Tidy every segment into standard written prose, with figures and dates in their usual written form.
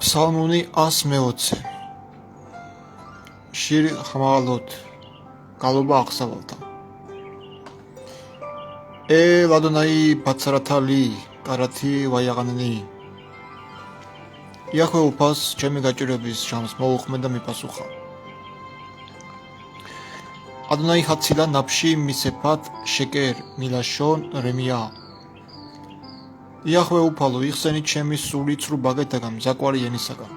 Psalmuni 120 Shir Hamalot Galoba Aksavalta Ladonai Patsaratali Karati Vayaganani Yahweh upas ჩემი გაჭირების შამს მოუხმენდა მიპასუხა Adonai hatzila nafshi misefat sheker milashon remia Yahweh უფალო იხსენი ჩემი სული ცრუ ბაგეთაგან მზაკვარი ენისაგან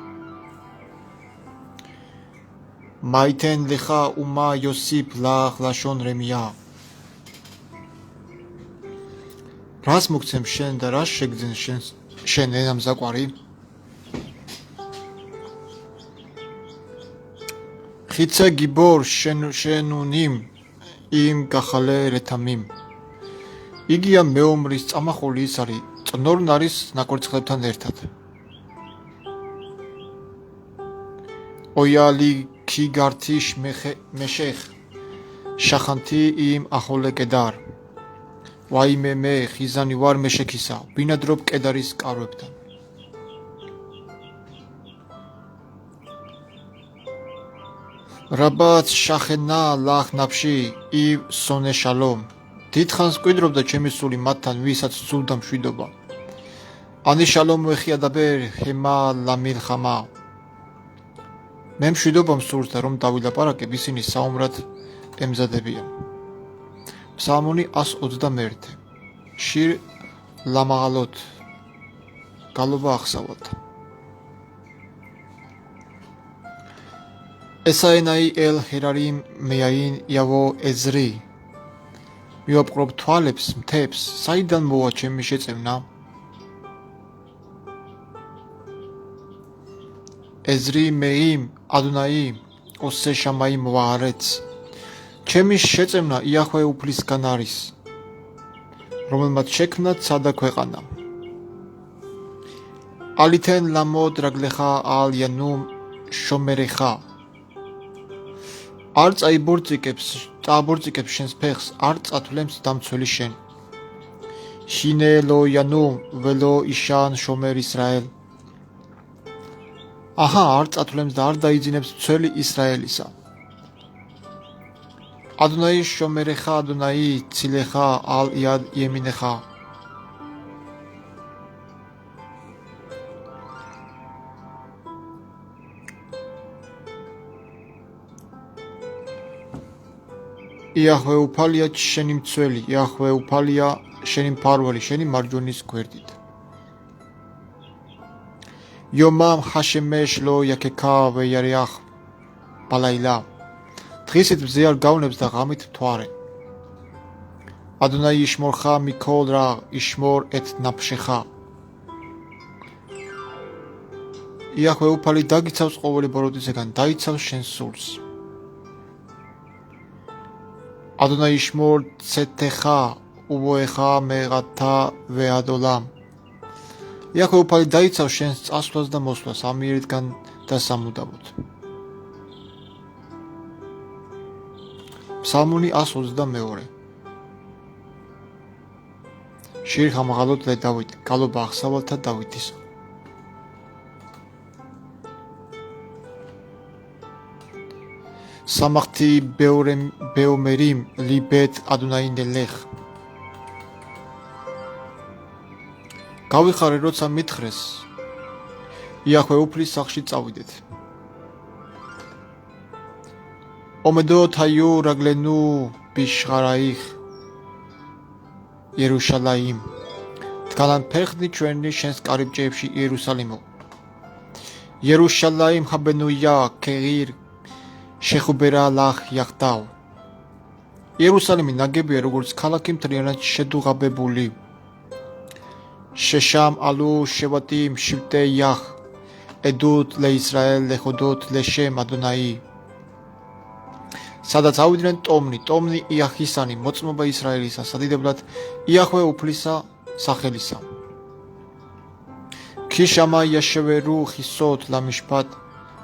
Maiten lecha uma yosip lach lashon remia Რას მოგცემ შენ და რას შეგძენ შენ ენა მზაკვარი Ხიცა გიბორ შენუნიმ იმ გახალე რეთამიმ იგია მეომრის წამახული ის არის წნორნ არის ნაკურცხლებთან ერთად ოიალი ქიგართიშ მეშეხ შახანთი იმ ახოლე კედარ ვაიმე მე ხიზანი ვარ მეშექისა ბინადრობ კედარის კარვებთან Rabat shachena lach nafshi iv sone shalom Ditkhans კვიდრობდა ჩემი სული მათთან ვისაც სძულდა მშვიდობა Ani shalom vexia daber hema lamilchama მე მშვიდობა მსურს და რომ დავილაპარაკებ ისინი საომრად ემზადებიან Psalmuni 121 Shir lamagalot Galoba Aksavalta Esaenai el herarim meain yavo ezri Miopqrob თვალებს მთებს საიდან მოვა ჩემი შეწევნა Ezri meim Adonai ose shamaim vaaretz ჩემი შეწევნა იახვე უფლისგან არის რომელმაც შექმნა ცა და ქვეყანა Aliten lamod raglecha al yanum shomercha არ წაბორწიკებს შენს ფეხს, არ წათვლემს დამცველი შენ. შინე ლო იანუ ველო იშან შომერ ისრაელ. აჰა, არ წათვლემს და არ დაიძინებს მცველი ისრაელისა. ადონაი შომერეხა, ადონაი ცილეხა, ალ იად იემინეხა. Იახვე უფალია შენი მცველი, იახვე უფალია შენი მფარველი, შენი მარჯვენის გვერდით. Yomam hashemesh lo yakeka ve yariach balayla. დღისით მზე არ გავნებს და ღამით მთვარე. Adonai yishmorcha mikol ra yishmor et nafshecha. იახვე უფალი დაგიცავს ყოველი ბოროტისაგან, დაიცავს შენ სულს. Adonai yishmor tzetecha uvoecha meghata veadolam. Იახვე უფალი დაიცავს შენს წასვლას და მოსვლას ამიერიდან და სამუდამოდ. Psalmuni 122 Shir Hamaghalot le David, Galoba Aksavalta Davidisa. Samachti beomerim libet Adonai nelech. გავიხარე როცა მითხრეს იახვე უფლის სახლში წავიდეთ ომედოთ აიუ რაგლენუ ბიშღარაიხ იერუშალაიმ დგანან ფეხნი ჩვენი შენს კარიბჭეებში იერუსალიმო იერუშალაიმ ჰაბენუია ქეღირ შეხუბერა ლახ იახტავ იერუსალიმი ნაგებია როგორც ქალაქი მთლიანად შედუღაბებული Shesham alu shevatim shivte yach edut le Israel lechodot leshem Adonai სადაც ავიდნენ ტომნი იახისანი მოწმობა ისრაელისა სადიდებლად იახვე უფლისა სახელისა ქიშამა იაშევერუ ხისოთ ლამიშფატ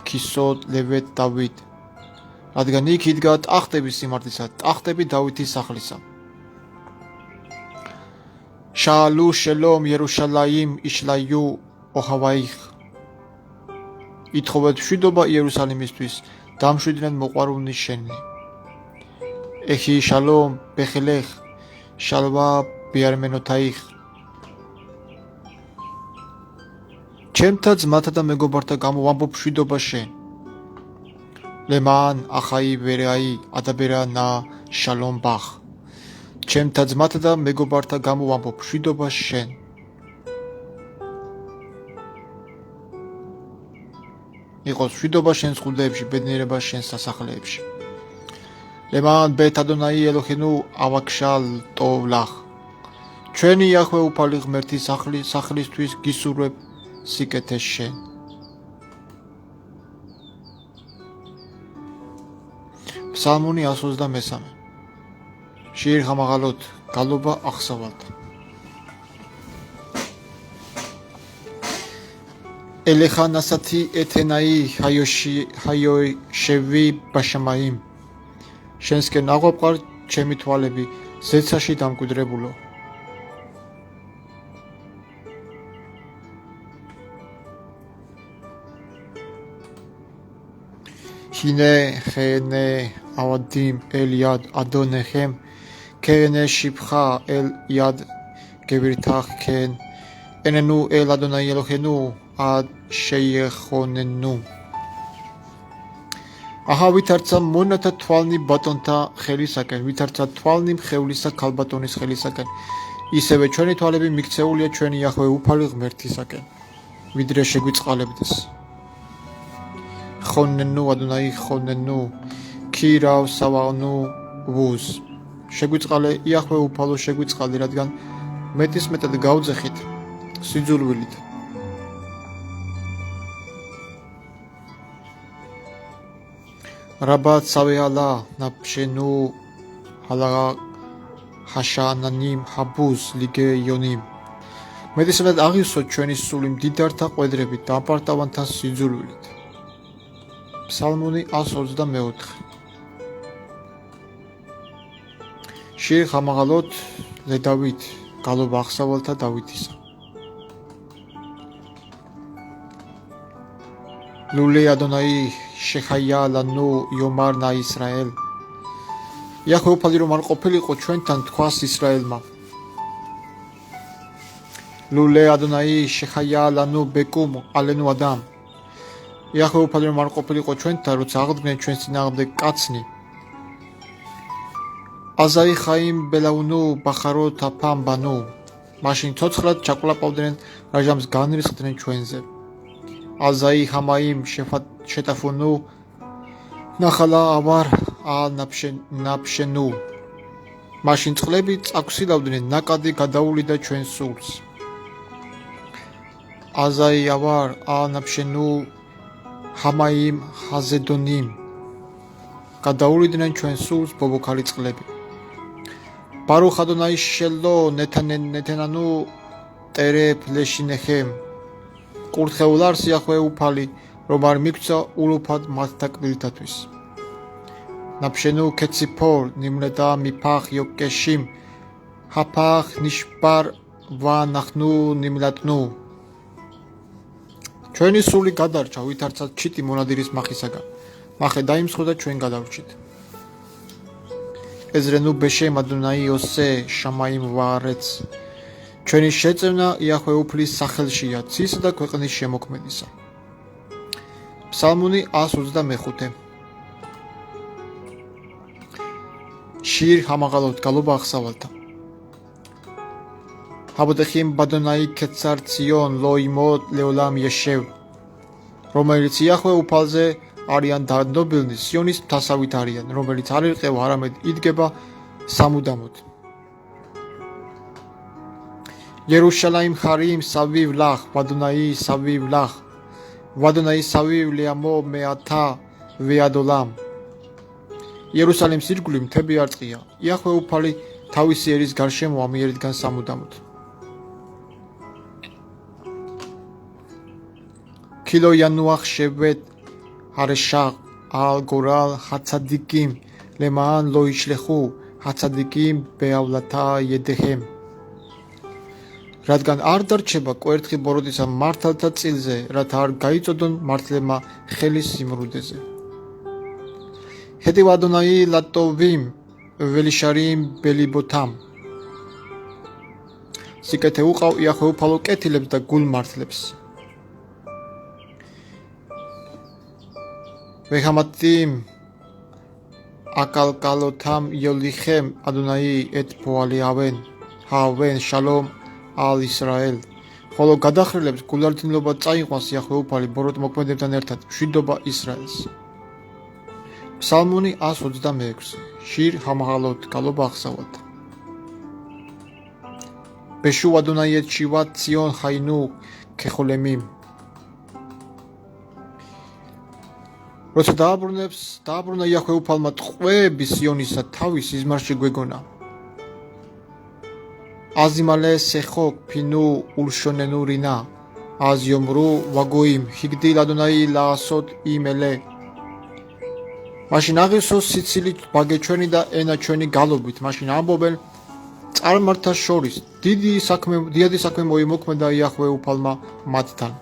ქისოთ ლევეთ დავით რადგან იქ იდგა ტახტები სიმართლისა ტახტები დავითის სახლისა Shalu shalom Yerushalayim ishlayu ohavaich ითხოვეთ მშვიდობა იერუსალიმისთვის, დამშვიდნენ მოყვარულნი შენი. ეხი შალომ ბეხელეხ, შალვა ბიარმენოთაიხ. ჩემთა ძმათა და მეგობართა გამო ვამბობ მშვიდობა შენ. ლემან ახაი ვერაი ადაბერა ნა შალომ ბახ. ჩემთა ძმათა და მეგობართა გამო ვამბობ მშვიდობა შენ. იყოს მშვიდობა შენ ზღუდეებში, ბედნიერება შენ სასახლეებში. ლემან ბეთ ადონაი ელოჰენუ ავაქშალ ტოვლახ. ჩვენი იახვე უფალი ღმერთის სახლისთვის გისურვებ სიკეთეს შენ. ფსალმუნი 123. შირი ხამაღალოთ, გალობა აღსავალთა. ელეხანასათი ეთენაი ჰაიოშევი ბაშამაიმ. შენსკენ აღვაპყარ ჩემი თვალები, ზეცაში დამკვიდრებულო. ჰინე ხენე ავადიმ ელიად ადონეხემ ქენე შიფხა ელ იად გევირთახ ქენ ენენუ ელ ადონაი ელოჰენუ ad შეიეხონენუ. აჰა ვითარცა მონათა თვალნი ბატონთა ხელისაკენ, ვითარცა თვალნი მხევლისა ქალბატონის ხელისაკენ. ისევე ჩვენი თვალები მიქცეულია ჩვენი იახვე უფალი ღმერთისაკენ, ვიდრე შეგვიწყალებდეს. ხონენუ ადონაი ხონენუ ქირავ სავანუ ვუზ. შეგვიწყალე იახვე უფალო შეგვიწყალე, რადგან მეტისმეტად გავძეხით სიძულვილით. რაბათ სავეალა ნაფშენუ ჰალაღა ჰაშანანიმ ჰაბუზ ლიგეიონიმ. მეტისმეტად აღივსოთ ჩვენი სული მდიდართა ყვედრებით და აპარტავანთა სიძულვილით. ფსალმუნი 124. შირი ხამაღალოთ ლედავით, გალობა აღსავალთა დავითისა. ლულე ადონაი შეხაია ლანუ იომარნა ისრაელ. იახვე უფალი რომ არ ყოფილიყო ჩვენთან თქვას ისრაელმა. ლულე ადონაი შეხაია ლანუ ბეკუმ ალენუ ადამ. იახვე უფალი რომ არ ყოფილიყო ჩვენთან, როცა აღდგნენ ჩვენს წინააღმდეგ კაცნი. აზაი ხაიმ ბელაუნუ ბახარო თაფამ ბანუ. მაშინ ცოცხლად ჩაკლაპავდნენ, რაჟამს განრისხდნენ ჩვენზე. აზაი ჰამაიმ შეტაფუნუ ნახალა ავარ ალ ნაფშენუ. მაშინ წყლები წაგვსილავდნენ, ნაკადი გადაულიდა ჩვენ სულს. აზაი ავარ ალ ნაფშენუ ჰამაიმ ჰაზედონიმ. გადაულიდნენ ჩვენ სულს ბობოქალი წყლები. ბარუხ ადონაი შელო ნეთენანუ ტერე ფლეშინეხემ. კურთხეულ არს იახვე უფალი, რომ არ მიქცა ულუფად მათთა კბილთათვის. ნაფშენუ ქეციფორ ნიმლედა მიფახ იოკეშიმ ჰაფახ ნიშბარ ვანახნუ ნიმლატნუ. ჩვენი სული გადარჩა, ვითარცა ჩიტი მონადირის მახისაგან. მახე დაიმსხო და ჩვენ გადავრჩით. ეზრენუ ბეშემ ადონაი ოსე შამაიმ ვარეც. ჩვენი შეწევნა იახვე უფლის სახელშია, ცისა და ქვეყნის შემოქმედისა. ფსალმუნი 125. შირი ხამაღალოთ, გალობა აღსავალთა. ჰაბოდეხიმ ბადონაი ქეცარ ციონ ლოიმოთ ლეოლამ იეშევ. რომელიც იახვე უფალზე არიან დადნობილნი, სიონის მთასავით არიან, რომელიც არ ირყევა, არამედ იდგება სამუდამოდ. იერუშალაიმ ხარიმ სავივ ლახ, ვადონაი სავივ ლახ, ვადონაი სავივ ლეამო მეათა ვეადოლამ. იერუსალიმის ირგვლივ მთები არწყია, იახვე უფალი თავისი ერის გარშემო ამიერიდან სამუდამოდ. ქილო იანუახ შევეთ ჰარეშაღ ალ გორალ ჰაცადიკიმ ლემან ლოიშლეხუ ჰაცადიკიმ ბეავლათა იედეხემ. რადგან არ დარჩება კვერთხი ბოროტისა მართალთა წილზე, რათა არ გაიწოდონ მართლებმა ხელი სიმრუდეზე. ჰეტივ ადონაი ლატოვიმ ველიშარიმ ბელიბოთამ. სიკეთე უყავ იახვე უფალო კეთილებს და გულმართლებს. ვეხამათიმ აკალკალოთამ იოლიხემ ადონაი ეთ პოალიავენ ჰავენ შალომ ალ ისრაელ. ხოლო გადახრილებს გულართლობა წაიყვანს იახვე უფალი ბოროტ მოქმედებთან ერთად მშვიდობა ისრაელს. ფსალმუნი 126. შირ ჰამაღალოთ გალობა აღსავალთა. ბეშუ ადონაი ეთ შივათ ციონ ხაინუ ქეხოლემიმ. როცა დააბრუნა იახვე უფალმა ტყვეები სიონისა თავის სიზმარში გვეგონა. აზიმალე სეხო ფინუ ულშონენუ რინა აზიომრუ ვაგოიმ ჰიგდილ ადონაი ლაასოთ იმელე. მაშინ აღისოს სიცილი ბაგე ჩვენი და ენა ჩვენი გალობით. მაშინ ამბობენ წარმართა შორის დიდი საქმე მოიმოქმედა იახვე უფალმა მათთან.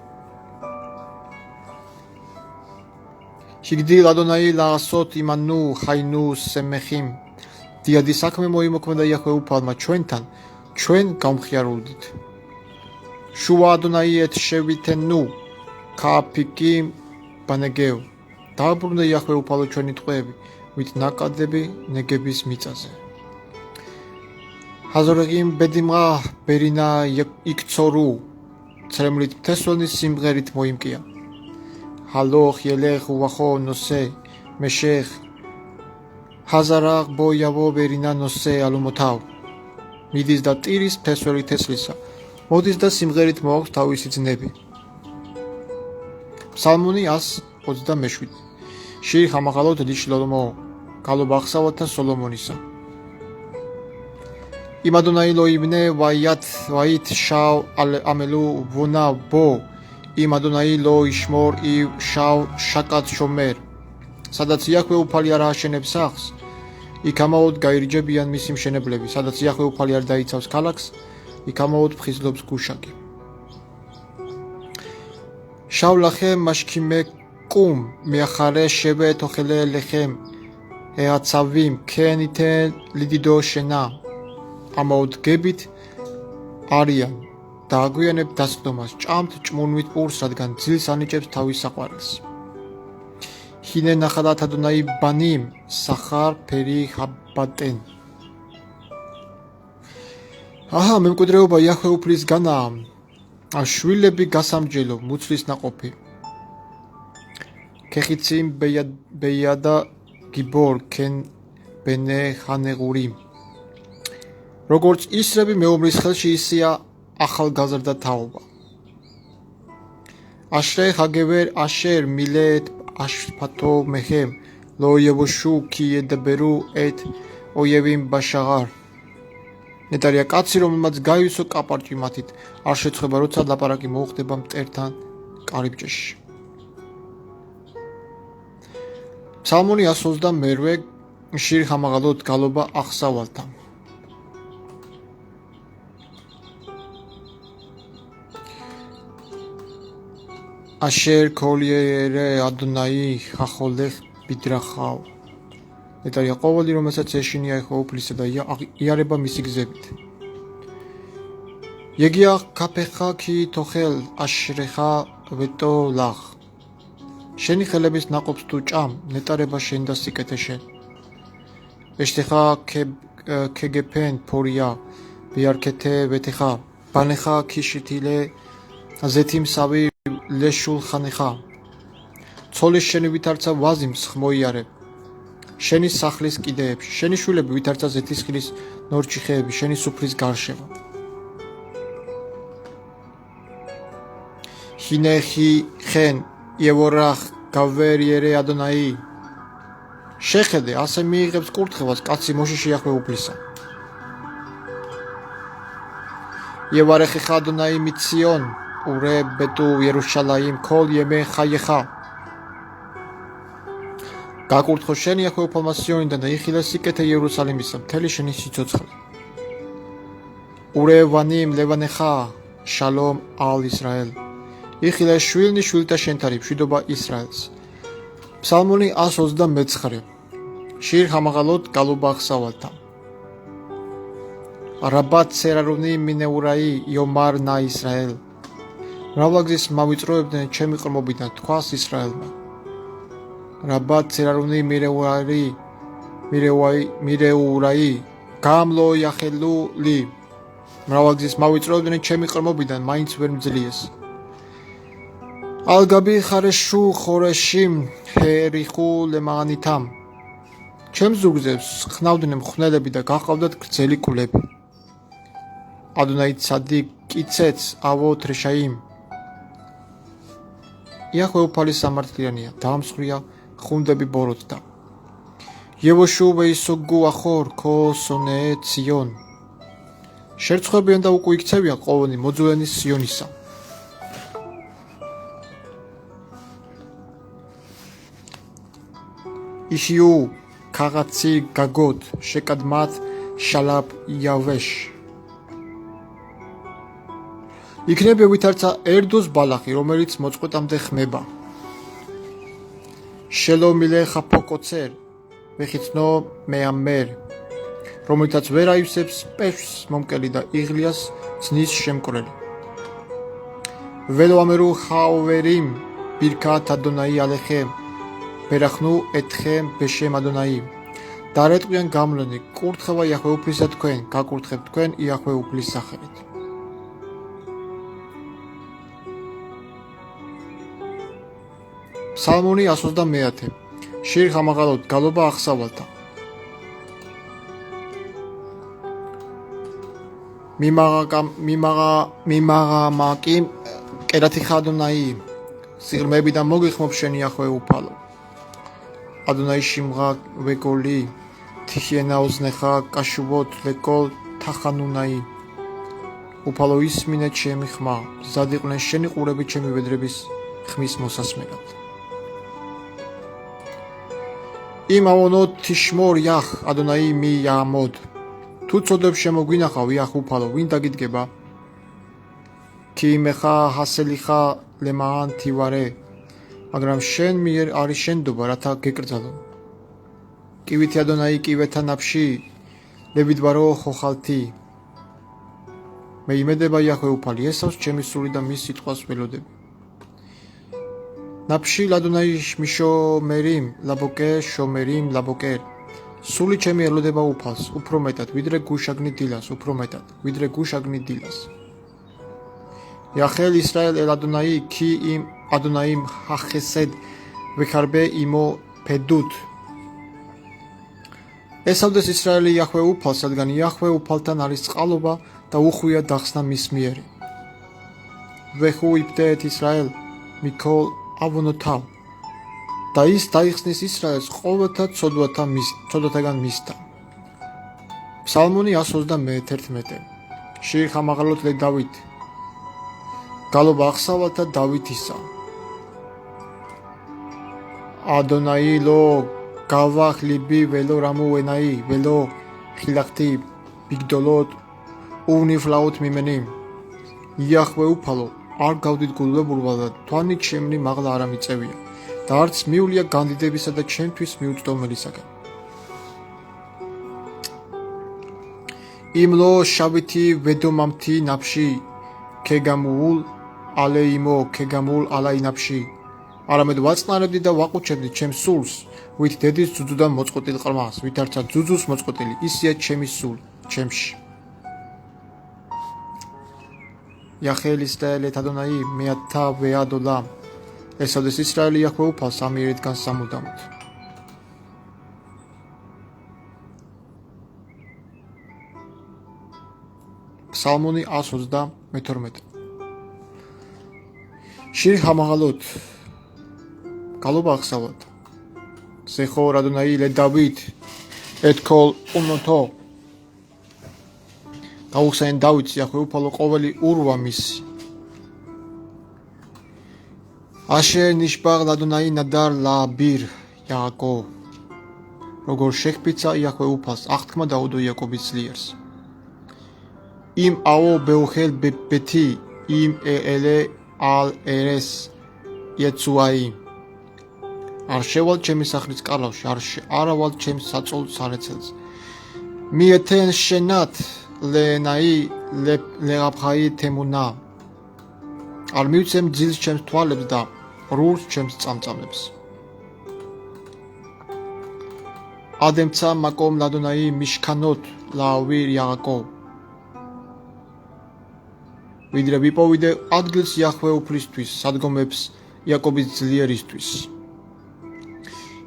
ჰიგდილ ადონაი ლაასოთ იმანუ ხაინუ სემეხიმ. დიდი საქმე მოიმოქმედა იახვე უფალმა ჩვენთან, ჩვენ გამხიარულდით. შუა ადონაი ეთ შევითენუ კაფიკი ბანეგევ. დააბრუნა იახვე უფალო ჩვენი ტყვეები, ვით ნაკადები ნეგების მიწაზე. ჰაზორეგიმ ბედიმღა ბერინა იქცორუ ცრემლით მთესვენის სიმღერით მოიმკია. ჰალოხ ელეხ უახო ნოსე მეშეხ ჰაზარაღ ბოიავო ბერინა ნოსე ალუმოთავ. მიდის და ტირის მთესველი თესლისა, მოდის და სიმღერით მოაქვს თავისი ძნები. ფსალმუნი 127. შირ ჰამაღალოთ დიშლომო გალობა აღსავალთა სოლომონისა. იმადონაი ლოიბნე ვაით შავ ამელუ ვონა ბო იმადონაი ლო იშმორ ი შავ შაკად შომერ. სადაც იახვე უფალი არ ააშენებს სახლს, იქ ამაოდ გაირიჯებიან მისი მშენებლები. სადაც იახვე უფალი არ დაიცავს ქალაქს, იქ ამაოდ ფხიზლობს გუშაკი. შავ ლახემ მაშქიმე კუმ მეახარე შევე თოხელე ლეხემ ეაცავიმ ქენითე ლიდიდო შენა. ამაოდ გებით არიან და აგვიანებ დასკდომას ჭამთ ჭმუნვით პურს, რადგან ძილს ანიჭებს თავის საყვარელს. ჰინე ნახალათ ადონაი ბანიმ სახარ ფერი ჰაბატენ. აჰა, მემკვიდრეობა იახვე უფლისგანაა, შვილები გასამჯელო, მუცლის ნაყოფი. ქეხიციმ ბეიადა გიბორ ქენ ბენე ხანეღური. როგორც ისრები მეომრის ხელში, ისეა ახალგაზრდა თაობა. აშრე ხაგევერ აშერ მილეთ აშფათო მეხემ ლოიებოშუ კიედაბერუ ეთ ოიევიმ ბაშაღარ. ნეტარია კაცი, რომელმაც გაივისო კაპარჭი მათით, არ შეცხება, როცა ლაპარაკი მოუხდება მტერთან კარიბჭეში. ფსალმუნი 128. შირ ჰამაღალოთ გალობა აღსავალთა. აშერ ქოლიერე ადონაი ხახოლეხ ბიდრახავ. ნეტარია ყოველი, რომელსაც ეშინია ეხო უფლისა და იარება მისი გზებით. ეგია კაფეხა კი თოხელ აშრეხა ვეტო ლახ. შენი ხელების ნაყოფს თუ ჭამ, ნეტარება შენ და სიკეთე შენ. ეშტეხა ქეგეფენ ფორია ბიარქეთე ვეთეხა ბანეხა ქიშითილე ზეთიმსავი ლეშულ ხანეხა. ცოლის შენი ვითარცა ვაზიმს ხმოიარე. შენი სახლის კიდეებში, შენი შვილები ვითარცა ზეთისხილის ნორჩიხეები, შენი სუფრის გარშემო. ჰინეხი ხენ იევორახ გავერიერე ადონაი. შეხედე, ასე მიიღებს კურთხევას კაცი მოშიში იახვე უფლისა. იევარეხი ხადონაი მიციონ ურე ბეტუ იერუშალაიმ ქოლ იემე ხაიხა. გაკურთხო შენ იახვე უფალმა სიონიდან და იხილე სიკეთე იერუსალიმისა, მთელი შენი სიცოცხლე. ურევანიმ ლევანეხა შალომ ალ ისრაელ იხილე შვილნი შვილთა შენთარი მშვიდობა ისრაელს ფსალმუნი 129 შირ ხამაღალოთ გალობა ახსავალთა რაბათ სერარუნი მინეურაი იომარ ნა ისრაელ მრავლაგზის მავიწროებდნენ ჩემი ყრმობიდან თქვას ისრაელმა რაბათ სერარუნი მირეურაი გამლო იახელული მრავლაგზის მავიწროებდნენ ჩემი ყრმობიდან მაინც ვერ მძლიეს ალგაბი ხარეშუ ხორეში ჰერიხუ ლემანითამ ჩემს ზურგზებს ხნავდნენ მხნელები და გაჰყავდათ გრძელი კულები ადონაი ცადი კიცეც ავო თრეშაიმ იახვე უფალი სამართლიანია დაამსხვრია ხუნდები ბოროტდა იევოშუ ვეისოგუ ახორ ქოსონე ციონ შერცხვებიან და უკვე იქცევიან ყოველი მოძულენი სიონისა ისიუ ქაღაცი გაგოთ შეკადმათ შალაპ იავეშ იქნება ვითარცა ერდოს ბალახი რომელიც მოწყვეტამდე ხმება შელომილე ხაფოკოცერ ვეხიცნო მეამერ რომელთაც ვერ აივსებს პეშს მომკელი და იღლიას ძნის შემკვრელი ველო ამერუ ხაოვერიმ ბირქათ ადონაი ალეხე ბერახნუ ეთხემ ბეშემ ადონაი დარეტყვიან გამლენი კურთხევა იახვე უფლისა თქვენ გაკურთხებთ თქვენ იახვე უფლის სახელით ფსალმუნი 130 შირ ხამაღალოთ გალობა ახსავალთა მიმაღამაკი კერათი ხადონაი სიღრმეებიდან მოგიხმობ შენ იახვე უფალო ადონაი შიმღა ვეკოლი თიხიენა ოზნეხა კაშუბოთ ლეკოლ თახანუნაი უფალო ისმინე ჩემი ხმა ზადიყვნენ შენი ყურები ჩემი ვედრების ხმის მოსასმენად იმავონოთ თიშმორ იახ ადონაი მი იამოდ თუ წოდებ შემოგვინახავ იახ უფალო ვინ დაგიდგება კი მეხა ჰასელიხა ლემან თივარე მაგრამ შენ მიერ არის შენდობა რათა გეკრძალო კივითი ადონაი კივეთა ნაფში ლებიდბარო ხოხალთი მე იმედება იახვე უფალი ესავს ჩემი სული და მის სიტყვას ველოდები ნაფში ლადონაი მიშომერიმ ლაბოკე შომერიმ ლაბოკერ სული ჩემი ელოდება უფალს უფრო მეტად ვიდრე გუშაგნი დილას უფრო მეტად ვიდრე გუშაგნი დილას იახელ ისრაელ ელ ადონაი კი იმ ადონაიმ ჰახესედ ვეხარბე იმო ფედუთ ესავდეს ისრაელი იახვე უფალს რადგან იახვე უფალთან არის წყალობა და უხვია დახსნა მის მიერი ვეხუ იფდეთ ისრაელ მიქოლ ავონოთავ და ის დაიხსნის ისრაელს ყოველთა ცოდვათაგან მისთა ფსალმუნი 131 შირ ხამაღალოთ ლე დავით გალობა ახსავალთა დავითისა ადონაი ლო გავახლიბი ველო რამუ ვენაი ველო ხილახთი ბიგდოლოთ უნიფლაოთ მიმენი იახვე უფალო არ გავდიდგულებულვა და თვანი ჩემნი მაღლა არ ამიწევია და არც მიულია განდიდებისა და ჩემთვის მიუწვდომელისაგან იმლო შავითი ვედომამთი ნაფში ქეგამულ ალეიმო ქეგამულ ალაი ნაფში არამედ ვაწნარებდი და ვაყუჩებდი ჩემს სულს ვით დედის ძუძუდან მოწყვეტილ ყრმას ვითარცა ძუძუს მოწყვეტილი ისია ჩემი სული ჩემში იახელის და ელეთადონაი მეათა ვეადოლა ესავდეს ისრაელი იახვე უფალს ამიერიდან სამუდამოდ ფსალმუნი 132 შირ ხამაღალოთ გალობა ახსავალთ ზეხორ ადონაი ლე დავით ეთქოლ უნოთო გაუხსენ დავითს იახვე უფალო ყოველი ურვა მისი აშე ნიშბაღ ლადონაი ნადარ ლაბირ იაკო როგორ შეჰპიცა იახვე უფალს აღთქმა დაუდო იაკობის ძლიერს იმ აო ბეუხელ ბეთი იმ ელე ალ ერეს იეცუაი არ შევალ ჩემი სახლის კალავში არა ვალ ჩემ საწოლ სარეცელს მიეთენ შენათ ლენაი ლეღაფხაი თემუნა არ მივცემ ძილს ჩემს თვალებს და რულს ჩემს წამწამებს ადემცა მაკომ ლადონაი მიშქანოთ ლავი იაკო ვიდრე ვიპოვიდე ადგილს იახვე უფლისთვის სადგომებს იაკობის ძლიერისთვის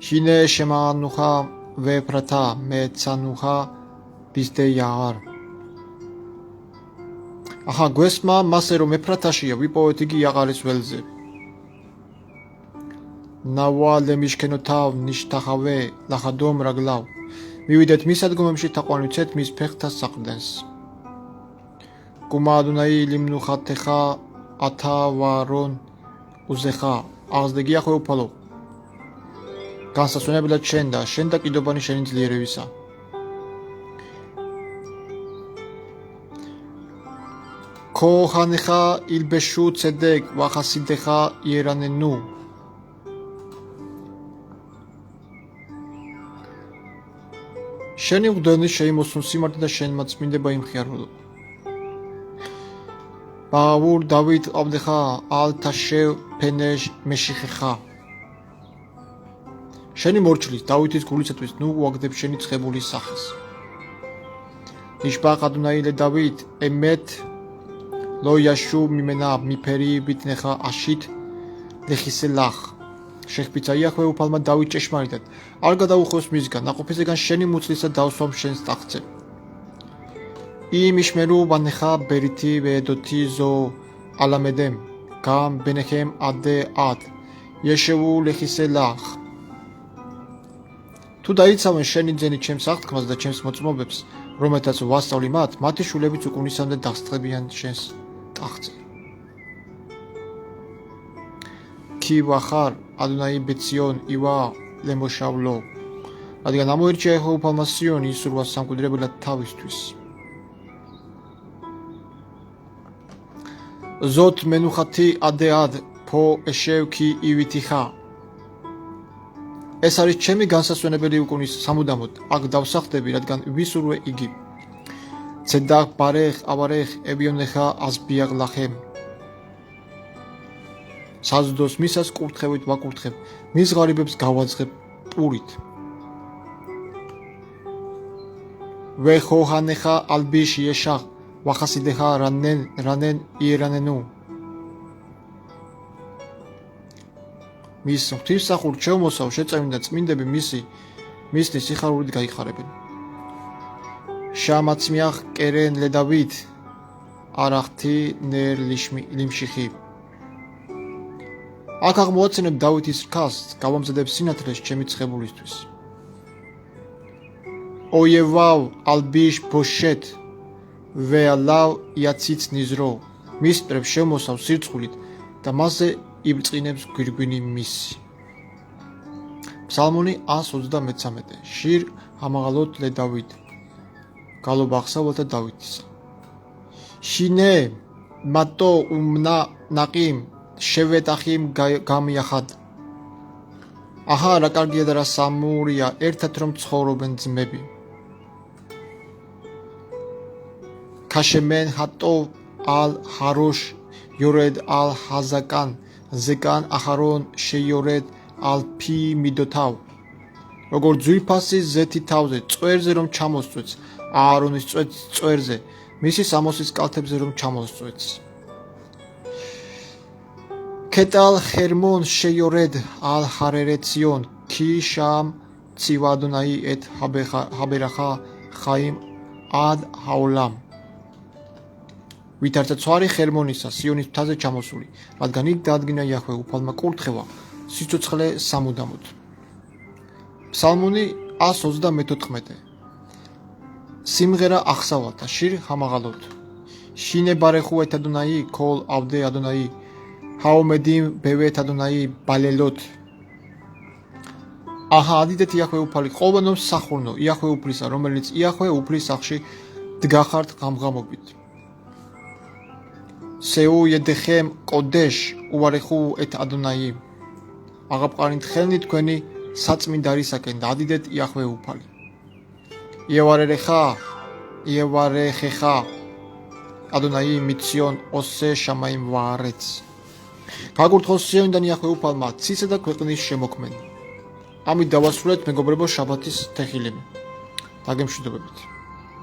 შინე შემანუხა ვეფრათა მეცანუხა ბისდე იაღარ ახა გვესმა მასე რომ ეფრათაშია ვიპოვეთ იგი იაღარის ველზე ნავა ლემიშქენოთავ ნიშთახავე ლახადომ რაგლავ მივიდეთ მის ადგომებში თაყვანვიცეთ მის ფეხთა საყრდენს კუმადუნაი ლიმნუხათეხა ათავარონ უზეხა აღზდეგი ახვე უფალო განსასვენებლად შენ და კიდობანი შენი ძლიერებისა ქოხანეხა ილბეშუ ცედეკ ვახასიდეხა იერანენუ შენი მღვდელი შეიმოსუნ სიმართლე და შენმა წმინდება იმხიარულო ბავურ დავით აბდეხა ალთაშევ ფენეშ მეშიხეხა შენი მორჩილის დავითის გულისათვის ნუ უაგდებ შენი ცხებულის სახეს ნიშბახ ადუნაილე დავით ემეთ ლოიაშუ მიმენა მიფერი ბიტნეხა აშით ლეხისელახ შეხბიცა იახვე უფალმა დავით ჭეშმარიტად არ გადაუხოს მისგან ნაყოფისგან შენი მუცლისა დავსვამ შენს ტახტზე იმიშმერუ ბანეხა ბერითი ვედოთი ზო ალამედემ გამ ბენეხემ ადე ად იეშევუ ლეხისელახ თუ დაიცავენ შენი ძენი ჩემს აღთქმას და ჩემს მოწმობებს რომელთაც ვასწავლი მათი შულებიც უკუნისამდე დასწყებიან შენს ტახტზე ქივახარ ადუნაი ბეციონ ივა ლემოშავლო რადგან ამოირჩია ეჰოვაფალმა სიონი ისურვა სამკვიდრებლად თავისთვის ზოთ მენუხათი ადეად ფო ეშევქი ივითიხა ეს არის ჩემი განსასვენებელი უკუნის სამუდამოდ აქ დავსახდები რადგან ვისურვე იგი ცედახ ბარეხ აბარეხ ებიონეხა ასბიაღ ლახემ საზდოს მისას კურთხევით ვაკურთხებ მის ღარიბებს გავაძღებ პურით ვეხოჰანეხა ალბიში ეშახ ვახასიდეხა რანენ იერანენუ მის ღვთისმსახურ ჩემოსავ შეწევინდა წმინდები მისni სიხარულით გაიხარებენ შამაცმიახ კერენ ლედავით არახთი ნერ ლიმშიხი აქ აღმოაცენებ დავითის რქას გავამზადებ სინათლეს ჩემი ცხებულისთვის ოიევავ ალბიშ ბოშეთ ვეალავ იაციც ნიზრო მის პრებს შემოსავ სირცხულით და მასზე იბწყინებს გვირგვინი მისი ფსალმონი 133 შირ ამაღალოთ ლე დავით გალობა აღსავალთა დავითისა შინე მატო უმნა ნაყიმ შევეტახიმ გამიახად აჰა რა კარგია და რა სამურია ერთად რომ ცხოვრობენ ძმები ქაშემენ ჰატო ალ ჰაროშ იორედ ალ ჰაზაკან ზეკან ახარონ შეიორედ ალ ფი მიდოთავ როგორ ძვირფასი ზეთი თავზე წვერზე რომ ჩამოსწვეთს აარონის წვერზე მისი სამოსის კალთებზე რომ ჩამოსწვეთს კეტალ ხერმონ შეიორედ ალ ჰარერეციონ კი შამ ცივადონაი ეთ ჰაბერახა ხაიმ ad haolam ვითარცა ცვარი ხერმონისა სიონის მთაზე ჩამოსული რადგან იქ დაადგინა იახვე უფალმა კურთხევა სიცოცხლე სამუდამოდ ფსალმონი 134 სიმღერა აღსავალთა შირ ჰამაღალოთ შინე ბარეხუ ეთ ადონაი ქოლ ავდე ადონაი ჰაომედიმ ბევეთ ადონაი ბალელოთ აჰა ადიდეთ იახვე უფალი ყოველნო სახურნო იახვე უფლისა რომელიც იახვე უფლის სახში დგახართ ღამღამობით Seu yedechem kodesh uvarechu et Adonai. აღაპყარით ხელნი თქვენი საწმინდარისაკენ და ადიდეთ იახვე უფალი. იევარეხეხა Adonai mitzion ose shamaim vaaretz. გაგურთხოს სიონიდან იახვე უფალმა ცისა და ქვეყნის შემოქმენი. ამით დავასრულეთ მეგობრებო შაბათის თეხილები. დაგემშვიდობებით.